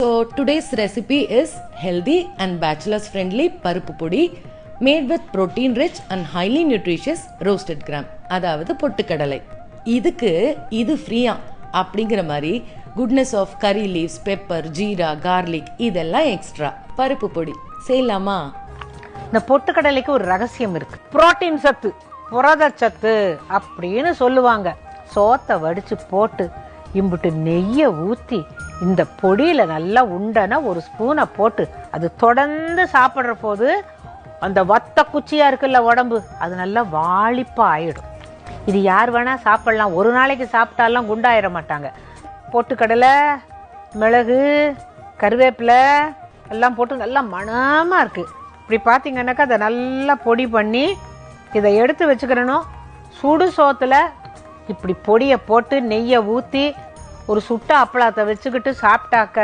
So today's recipe is healthy and bachelor's friendly பருப்பு பொடி made with protein rich and highly nutritious roasted gram, அதாவது பொட்டுக்கடலை. இதுக்கு இது ஃப்ரீயா அப்படிங்கிற மாதிரி goodness of curry leaves, pepper, jeera, garlic இதெல்லாம் எக்ஸ்ட்ரா. பருப்பு பொடி செய்யலாமா? இந்த பொட்டுக்கடலைக்கு ஒரு ரகசியம் இருக்கு. புரோட்டீன் சத்து, புரதச்சத்து அப்படின்னு சொல்லுவாங்க. சோத்தை வடிச்சு போட்டு இம்புட்டு நெய்யை ஊற்றி இந்த பொடியில் நல்லா உண்டனா ஒரு ஸ்பூனை போட்டு அது தொடர்ந்து சாப்பிட்ற போது அந்த வத்த குச்சியாக இருக்குல்ல உடம்பு, அது நல்லா வாளிப்பாக ஆயிடும். இது யார் வேணால் சாப்பிட்லாம். ஒரு நாளைக்கு சாப்பிட்டாலாம் குண்டாயிட மாட்டாங்க. பொட்டுக்கடலை, மிளகு, கருவேப்பிலை எல்லாம் போட்டு நல்லா மணமாக இருக்குது. இப்படி பார்த்தீங்கன்னாக்கா அதை நல்லா பொடி பண்ணி இதை எடுத்து வச்சுக்கிறணும். சுடு சோத்தில் இப்படி பொடியை போட்டு நெய்யை ஊற்றி ஒரு சுட்ட அப்பளத்தை வச்சுக்கிட்டு சாப்பிட்டாக்க